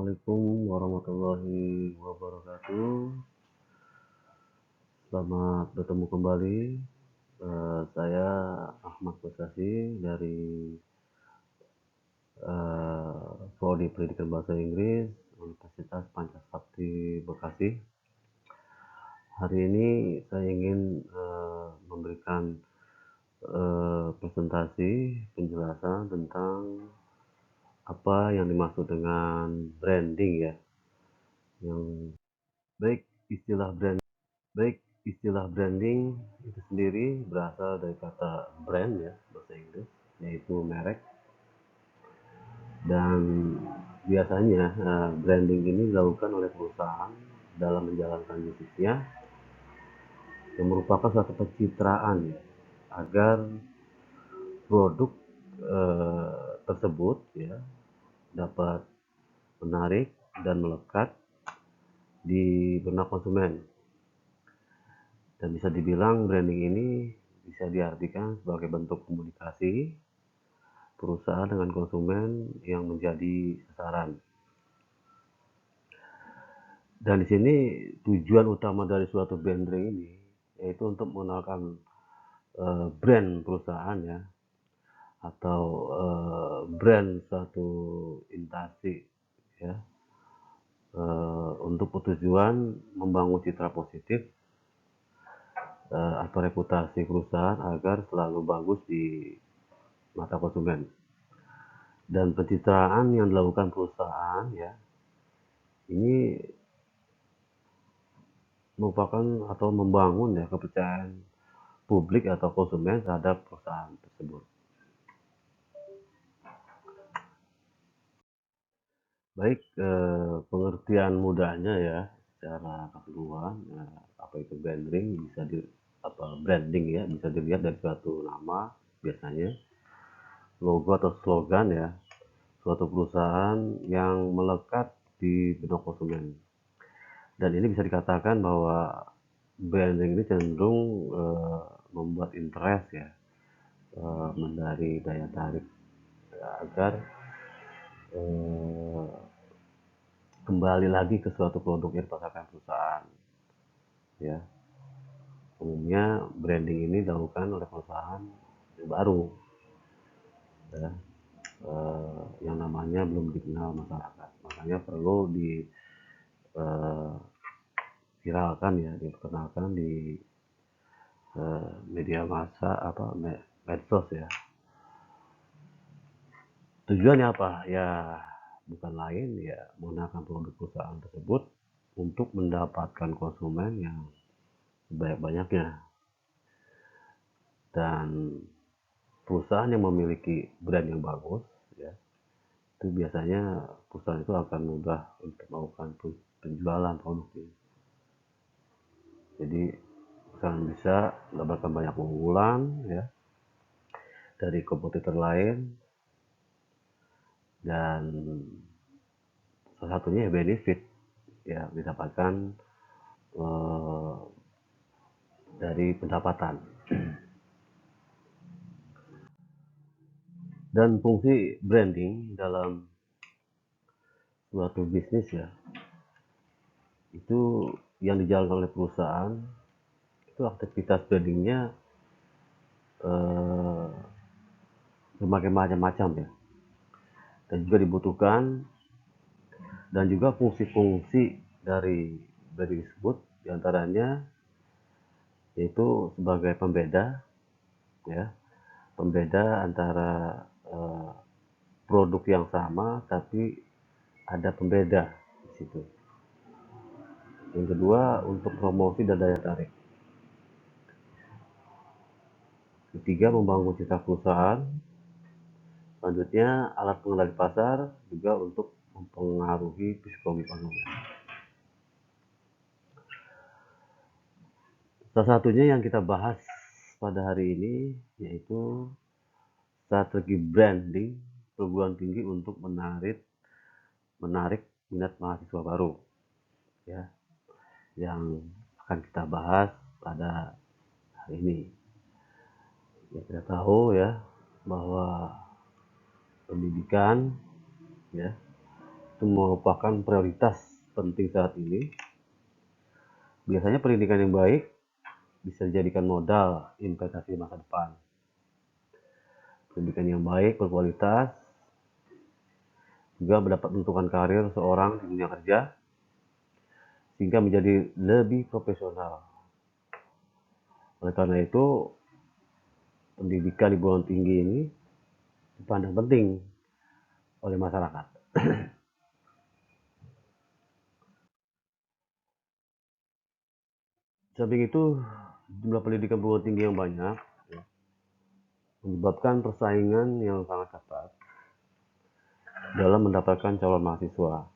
Assalamualaikum warahmatullahi wabarakatuh. Selamat bertemu kembali. Saya Ahmad Basasi dari Prodi Pendidikan Bahasa Inggris Universitas Pancasakti Bekasi. Hari ini saya ingin memberikan presentasi penjelasan tentang apa yang dimaksud dengan branding ya. Yang baik istilah branding itu sendiri berasal dari kata brand ya, bahasa Inggris, yaitu merek. Dan biasanya branding ini dilakukan oleh perusahaan dalam menjalankan bisnisnya yang merupakan suatu pencitraan ya, agar produk tersebut ya dapat menarik dan melekat di benak konsumen. Dan bisa dibilang branding ini bisa diartikan sebagai bentuk komunikasi perusahaan dengan konsumen yang menjadi sasaran. Dan di sini tujuan utama dari suatu branding ini yaitu untuk mengenalkan brand perusahaan ya, atau brand suatu instansi ya, untuk tujuan membangun citra positif atau reputasi perusahaan agar selalu bagus di mata konsumen. Dan pencitraan yang dilakukan perusahaan ya ini merupakan atau membangun ya kepercayaan publik atau konsumen terhadap perusahaan tersebut. Baik, pengertian mudahnya ya secara keseluruhan apa itu branding branding ya bisa dilihat dari suatu nama, biasanya logo atau slogan ya suatu perusahaan yang melekat di benak konsumen. Dan ini bisa dikatakan bahwa branding ini cenderung membuat interest ya, dari daya tarik agar kembali lagi ke suatu produk yang dipasarkan perusahaan ya. Umumnya branding ini dilakukan oleh perusahaan yang baru ya, yang namanya belum dikenal masyarakat, makanya perlu diviralkan ya, diperkenalkan di media massa medsos ya. Tujuannya apa ya, bukan lain ya menggunakan produk perusahaan tersebut untuk mendapatkan konsumen yang sebanyak-banyaknya. Dan perusahaan yang memiliki brand yang bagus ya, itu biasanya perusahaan itu akan mudah untuk melakukan penjualan produknya. Jadi perusahaan bisa mendapatkan banyak keunggulan ya dari kompetitor lain, dan salah satunya ya benefit ya didapatkan dari pendapatan. Dan fungsi branding dalam suatu bisnis ya, itu yang dijalankan oleh perusahaan itu aktivitas brandingnya berbagai macam-macam ya, dan juga dibutuhkan, dan juga fungsi-fungsi dari branding tersebut diantaranya yaitu sebagai pembeda ya, pembeda antara produk yang sama tapi ada pembeda di situ. Yang kedua, untuk promosi dan daya tarik. Ketiga, membangun citra perusahaan. Selanjutnya, alat pengendali pasar juga untuk mempengaruhi psikologi konsumen. Salah satunya yang kita bahas pada hari ini yaitu strategi branding perguruan tinggi untuk menarik minat mahasiswa baru ya, yang akan kita bahas pada hari ini. Ya, kita tahu ya bahwa pendidikan ya itu merupakan prioritas penting saat ini. Biasanya pendidikan yang baik bisa dijadikan modal investasi masa depan. Pendidikan yang baik, berkualitas, juga mendapat menentukan karir seorang di dunia kerja, sehingga menjadi lebih profesional. Oleh karena itu, pendidikan di perguruan tinggi ini dipandang penting oleh masyarakat. Samping itu, jumlah pendidikan perguruan tinggi yang banyak ya, menyebabkan persaingan yang sangat ketat dalam mendapatkan calon mahasiswa.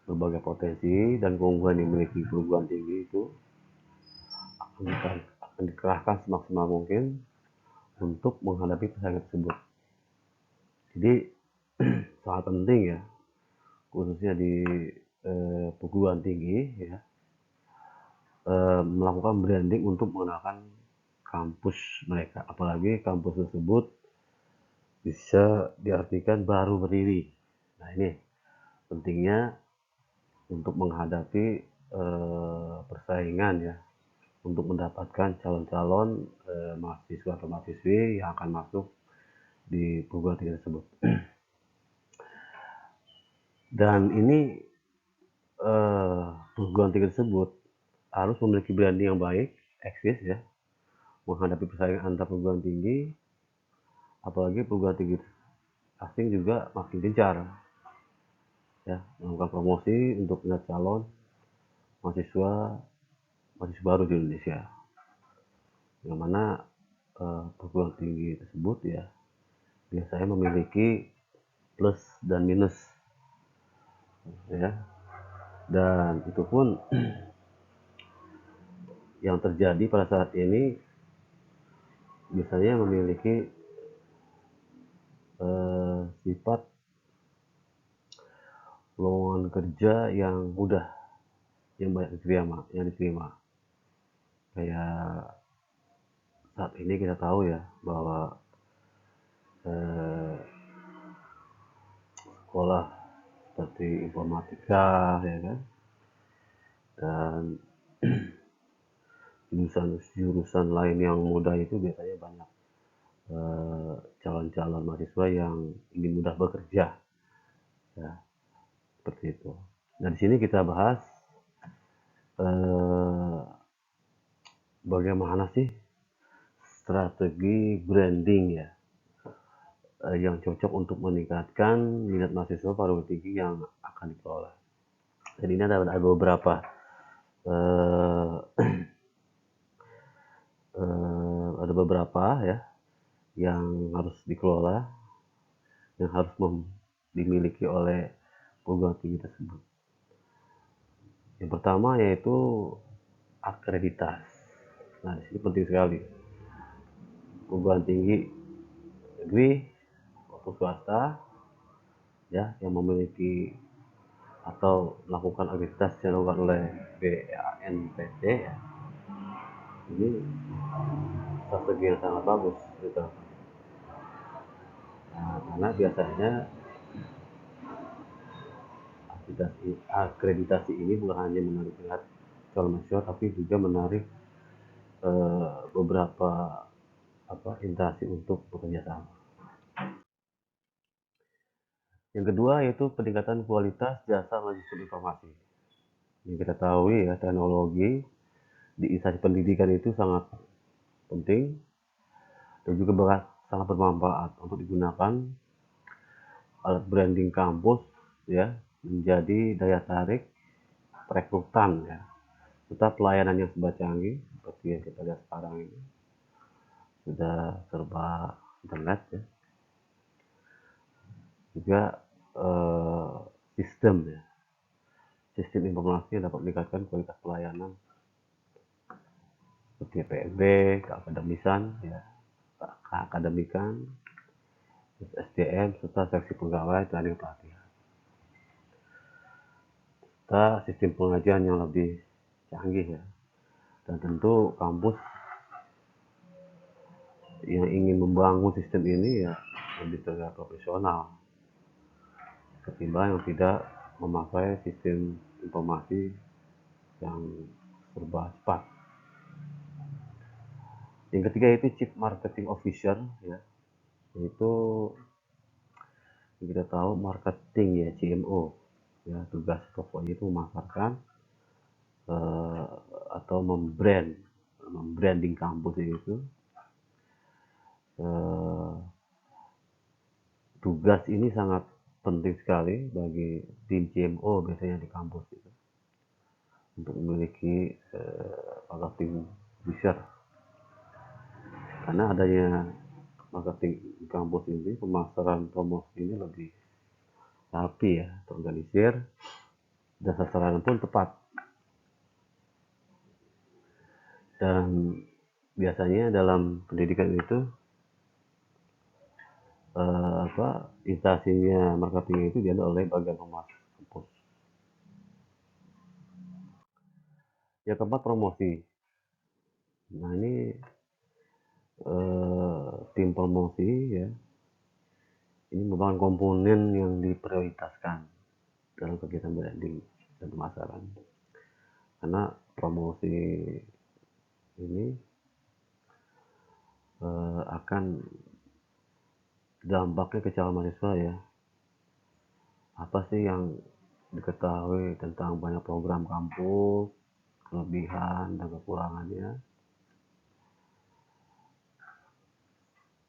Berbagai potensi dan keunggulan yang dimiliki perguruan tinggi itu akan dikerahkan semaksimal mungkin untuk menghadapi persaingan tersebut. Jadi sangat penting ya, khususnya di perguruan tinggi ya, melakukan branding untuk mengenalkan kampus mereka, apalagi kampus tersebut bisa diartikan baru berdiri. Nah ini pentingnya untuk menghadapi persaingan ya, untuk mendapatkan calon-calon mahasiswa atau mahasiswi yang akan masuk di perguruan tinggi tersebut. Dan ini perguruan tinggi tersebut harus memiliki branding yang baik, eksis ya, menghadapi persaingan antar perguruan tinggi, apalagi perguruan tinggi asing juga makin gencar ya, melakukan promosi untuk mencari calon mahasiswa baru di Indonesia, yang mana perguruan tinggi tersebut ya biasanya memiliki plus dan minus ya, dan itu pun yang terjadi pada saat ini biasanya memiliki sifat lowongan kerja yang mudah, yang banyak diterima. Kayak saat ini kita tahu ya bahwa sekolah seperti informatika ya kan, dan jurusan lain yang mudah itu biasanya banyak calon-calon mahasiswa yang ingin mudah bekerja ya, seperti itu. Nah di sini kita bahas bagaimana sih strategi branding ya yang cocok untuk meningkatkan minat mahasiswa perguruan tinggi yang akan dikelola. Dan ini ada beberapa ada beberapa ya yang harus dikelola, yang harus dimiliki oleh perguruan tinggi tersebut. Yang pertama yaitu akreditasi. Nah, di sini penting sekali. Perguruan tinggi negeri atau swasta ya yang memiliki atau melakukan akreditasi yang dilakukan oleh BANPT ya, ini strategi yang sangat bagus gitu. Nah, karena biasanya akreditasi ini bukan hanya menarik minat calon mahasiswa, tapi juga menarik beberapa instansi untuk bekerja sama. Yang kedua yaitu peningkatan kualitas jasa logistik informasi. Yang kita tahu ya, teknologi di instansi pendidikan itu sangat penting dan juga sangat bermanfaat untuk digunakan alat branding kampus ya, menjadi daya tarik perekrutan ya, serta pelayanan yang serba canggih seperti yang kita lihat sekarang ini sudah serba internet ya, juga sistem ya, sistem informasi yang dapat meningkatkan kualitas pelayanan seperti PNB, keakademisan ya, keakademikan, SDM serta seksi pegawai dan pelatihan, serta sistem pengajian yang lebih canggih ya. Dan tentu kampus yang ingin membangun sistem ini ya lebih terlihat profesional ketimbang yang tidak memakai sistem informasi yang serba cepat. Yang ketiga itu Chief Marketing Officer ya, yaitu kita tahu marketing ya, CMO ya, tugas pokoknya itu memasarkan eh, atau membranding kampus itu. eh, Tugas ini sangat penting sekali bagi tim CMO biasanya di kampus itu, untuk memiliki marketing officer, karena adanya marketing di kampus ini, pemasaran promosi ini lebih rapi ya, terorganisir, dan sasaran pun tepat. Dan biasanya dalam pendidikan itu instansinya marketing itu diambil oleh bagian humas kampus. Yang keempat, promosi. Nah ini tim promosi ya, ini merupakan komponen yang diprioritaskan dalam kegiatan branding dan pemasaran, karena promosi ini akan dampaknya ke calon mahasiswa ya. Apa sih yang diketahui tentang banyak program kampus, kelebihan dan kekurangannya,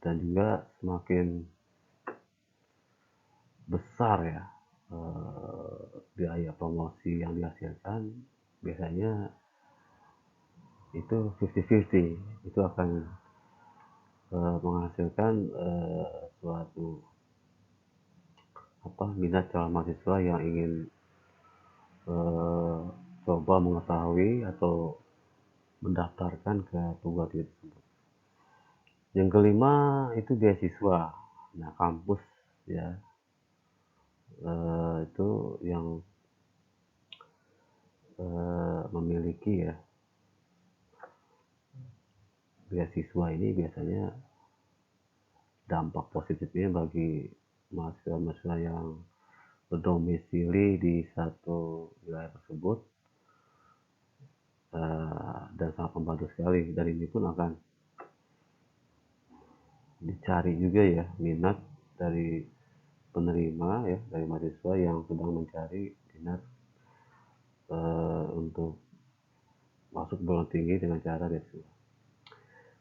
dan juga semakin besar ya biaya promosi yang dihasilkan, biasanya itu 50-50, itu akan menghasilkan suatu minat calon mahasiswa yang ingin coba mengetahui atau mendaftarkan ke perguruan tinggi tersebut. Yang kelima itu beasiswa. Nah kampus ya itu yang memiliki ya beasiswa ini, biasanya dampak positifnya bagi mahasiswa-mahasiswa yang berdomisili di satu wilayah tersebut, dan sangat membantu sekali. Dan ini pun akan dicari juga ya minat dari penerima ya, dari mahasiswa yang sedang mencari minat untuk masuk perguruan tinggi dengan cara beasiswa.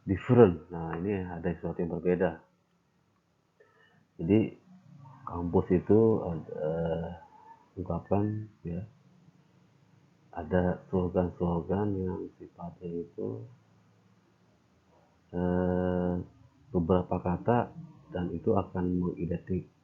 Different, nah ini ada sesuatu yang berbeda. Jadi kampus itu ungkapkan ya, ada slogan-slogan yang sifatnya itu beberapa kata, dan itu akan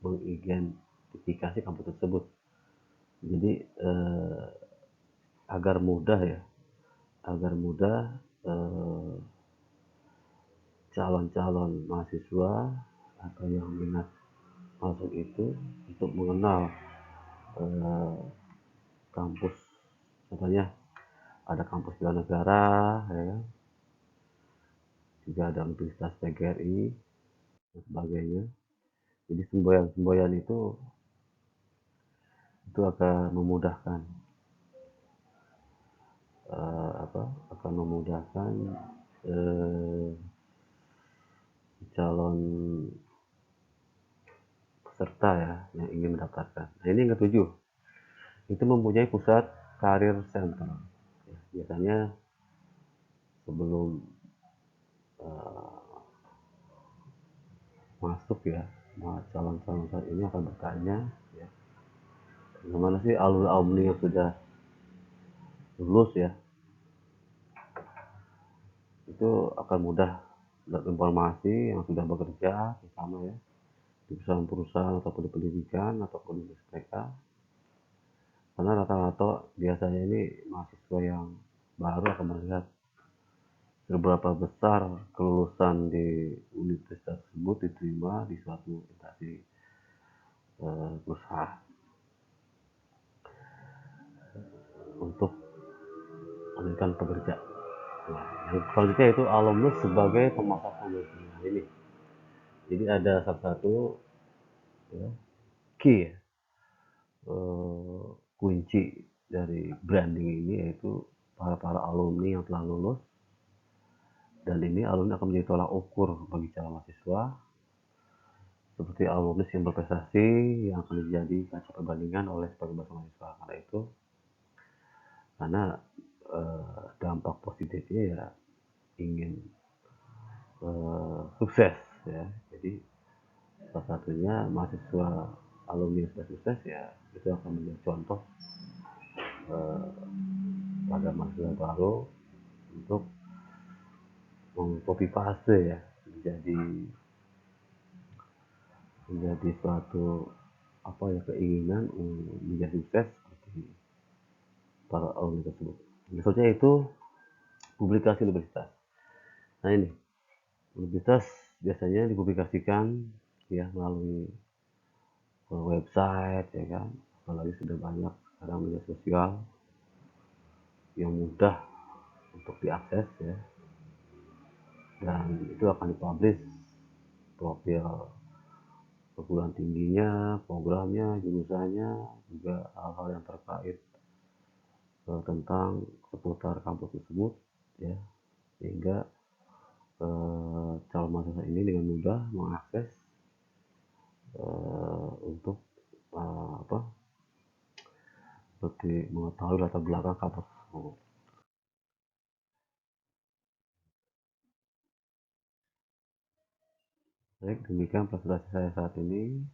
mengidentifikasi kampus tersebut. Jadi agar mudah ya, agar mudah calon-calon mahasiswa atau yang minat masuk itu untuk mengenal kampus. Contohnya ada kampus bela negara ya, juga ada Universitas PGRI dan sebagainya. Jadi semboyan-semboyan itu akan memudahkan akan memudahkan eh, calon peserta ya yang ingin mendaftarkan. Nah ini yang ketujuh, itu mempunyai pusat karir center. Ya, biasanya sebelum masuk ya, calon-calon saat ini akan bertanya ya, bagaimana sih alumni yang sudah lulus ya, itu akan mudah dapat informasi yang sudah bekerja bersama ya di perusahaan-perusahaan ataupun di pendidikan ataupun di mereka, karena rata-rata biasanya ini mahasiswa yang baru akan melihat seberapa besar kelulusan di universitas tersebut diterima di suatu instansi perusahaan untuk melanjutkan pekerja. Nah, yang selanjutnya itu alumnus sebagai pemasok promosi. Nah, ini jadi ada satu-satu ya, key ya, eee, kunci dari branding ini yaitu para alumni yang telah lulus, dan ini alumni akan menjadi tolak ukur bagi calon mahasiswa, seperti alumnus yang berprestasi yang akan menjadi kaca perbandingan oleh sebagian besar mahasiswa. Karena dampak positifnya ya ingin sukses ya. Jadi salah satunya mahasiswa alumni yang sudah sukses ya itu akan menjadi contoh pada mahasiswa baru untuk mengcopy paste ya menjadi menjadi suatu apa ya keinginan menjadi sukses seperti para alumni tersebut. Maksudnya itu publikasi universitas. Nah ini universitas biasanya dipublikasikan ya melalui website ya kan, apalagi sudah banyak sekarang media sosial yang mudah untuk diakses ya, dan itu akan dipublish profil perguruan tingginya, programnya, jurusannya, juga hal-hal yang terkait tentang seputar kampus tersebut ya, sehingga calon mahasiswa ini dengan mudah mengakses untuk apa seperti mengetahui latar belakang kampus tersebut. Baik, demikian presentasi saya saat ini.